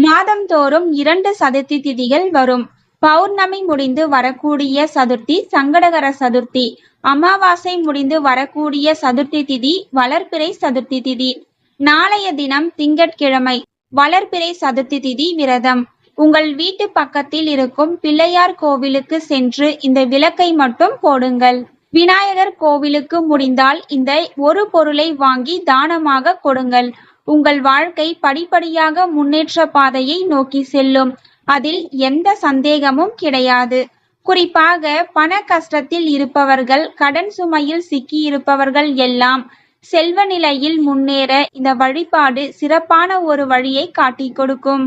மாதந்தோறும் 2 சதுர்த்தி திதிகள் வரும். பௌர்ணமி முடிந்து வரக்கூடிய சதுர்த்தி சங்கடகர சதுர்த்தி, அமாவாசை முடிந்து வரக்கூடிய சதுர்த்தி திதி வளர்பிறை சதுர்த்தி திதி. நாளைய தினம் திங்கட்கிழமை, வளர்பிறை சதுர்த்தி திதி விரதம். உங்கள் வீட்டு பக்கத்தில் இருக்கும் பிள்ளையார் கோவிலுக்கு சென்று இந்த விளக்கை மட்டும் போடுங்கள். விநாயகர் கோவிலுக்கு முடிந்தால் இந்த ஒரு பொருளை வாங்கி தானமாக கொடுங்கள். உங்கள் வாழ்க்கை படிப்படியாக முன்னேற்ற பாதையை நோக்கி செல்லும். அதில் எந்த சந்தேகமும் கிடையாது. குறிப்பாக பண கஷ்டத்தில் இருப்பவர்கள், கடன் சுமையில் சிக்கி இருப்பவர்கள் எல்லாம் செல்வ நிலையில் முன்னேற இந்த வழிபாடு சிறப்பான ஒரு வழியை காட்டிக் கொடுக்கும்.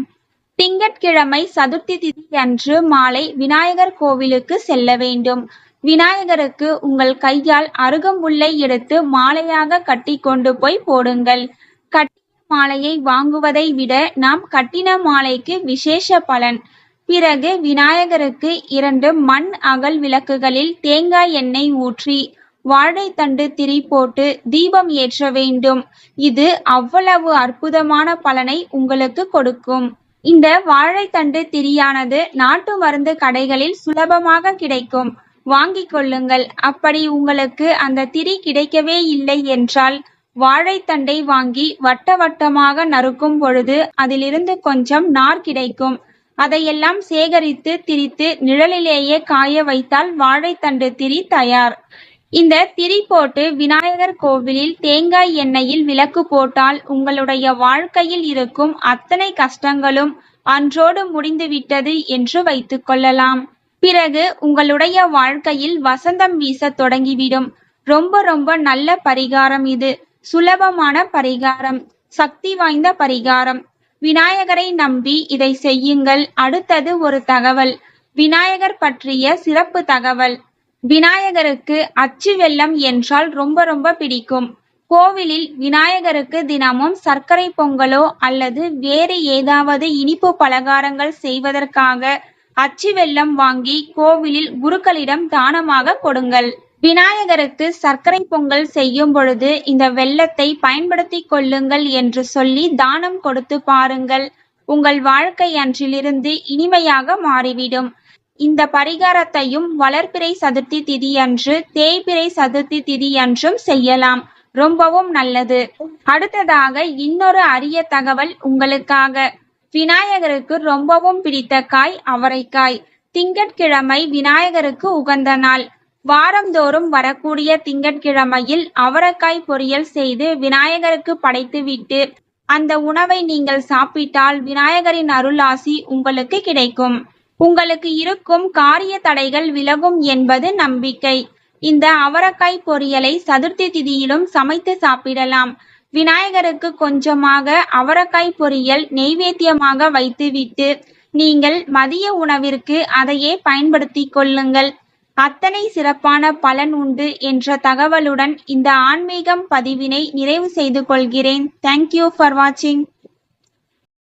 திங்கட்கிழமை சதுர்த்தி திதி அன்று மாலை விநாயகர் கோவிலுக்கு செல்ல வேண்டும். விநாயகருக்கு உங்கள் கையால் அருகம்புல்லை எடுத்து மாலையாக கட்டி கொண்டு போய் போடுங்கள். கட்டின மாலையை வாங்குவதை விட நாம் கட்டின மாலைக்கு விசேஷ பலன். பிறகு விநாயகருக்கு 2 மண் அகல் விளக்குகளில் தேங்காய் எண்ணெய் ஊற்றி வாழைத்தண்டு திரி போட்டு தீபம் ஏற்ற வேண்டும். இது அவ்வளவு அற்புதமான பலனை உங்களுக்கு கொடுக்கும். இந்த வாழைத்தண்டு திரியானது நாட்டு மருந்து கடைகளில் சுலபமாக கிடைக்கும், வாங்கிக் கொள்ளுங்கள். அப்படி உங்களுக்கு அந்த திரி கிடைக்கவே இல்லை என்றால் வாழைத்தண்டை வாங்கி வட்ட வட்டமாக நறுக்கும் பொழுது அதிலிருந்து கொஞ்சம் நார் கிடைக்கும். அதையெல்லாம் சேகரித்து திரித்து நிழலிலேயே காய வைத்தால் வாழைத்தண்டு திரி தயார். இந்த திரி போட்டு விநாயகர் கோவிலில் தேங்காய் எண்ணெயில் விளக்கு போட்டால் உங்களுடைய வாழ்க்கையில் இருக்கும் அத்தனை கஷ்டங்களும் அன்றோடு முடிந்துவிட்டது என்று வைத்துக் கொள்ளலாம். பிறகு உங்களுடைய வாழ்க்கையில் வசந்தம் வீச தொடங்கிவிடும். ரொம்ப ரொம்ப நல்ல பரிகாரம் இது. சுலபமான பரிகாரம், சக்தி வாய்ந்த பரிகாரம். விநாயகரை நம்பி இதை செய்யுங்கள். அடுத்தது ஒரு தகவல், விநாயகர் பற்றிய சிறப்பு தகவல். விநாயகருக்கு அச்சு வெல்லம் என்றால் ரொம்ப ரொம்ப பிடிக்கும். கோவிலில் விநாயகருக்கு தினமும் சர்க்கரை பொங்கலோ அல்லது வேறு ஏதாவது இனிப்பு பலகாரங்கள் செய்வதற்காக அச்சு வெல்லம் வாங்கி கோவிலில் குருக்களிடம் தானமாக கொடுங்கள். விநாயகருக்கு சர்க்கரை பொங்கல் செய்யும் பொழுது இந்த வெல்லத்தை பயன்படுத்திக் கொள்ளுங்கள் என்று சொல்லி தானம் கொடுத்து பாருங்கள். உங்கள் வாழ்க்கை அன்றிலிருந்து இனிமையாக மாறிவிடும். இந்த பரிகாரத்தையும் வளர்பிறை சதுர்த்தி திதி அன்று, தேய்பிறை சதுர்த்தி திதி அன்றும் செய்யலாம். ரொம்பவும் நல்லது. அடுத்ததாக இன்னொரு அரிய தகவல் உங்களுக்காக. விநாயகருக்கு ரொம்பவும் பிடித்த காய் அவரைக்காய். திங்கட்கிழமை விநாயகருக்கு உகந்த நாள். வாரந்தோறும் வரக்கூடிய திங்கட்கிழமையில் அவரைக்காய் பொரியல் செய்து விநாயகருக்கு படைத்துவிட்டு அந்த உணவை நீங்கள் சாப்பிட்டால் விநாயகரின் அருளாசி உங்களுக்கு கிடைக்கும். உங்களுக்கு இருக்கும் காரிய தடைகள் விலகும் என்பது நம்பிக்கை. இந்த அவரைக்காய் பொரியலை சதுர்த்தி திதியிலும் சமைத்து சாப்பிடலாம். விநாயகருக்கு கொஞ்சமாக அவரைக்காய் பொரியல் நெய்வேத்தியமாக வைத்துவிட்டு நீங்கள் மதிய உணவிற்கு அதையே பயன்படுத்திக் கொள்ளுங்கள். அத்தனை சிறப்பான பலன் உண்டு என்ற தகவலுடன் இந்த ஆன்மீகம் பதிவினை நிறைவு செய்து கொள்கிறேன். தேங்க்யூ ஃபார் வாட்சிங்.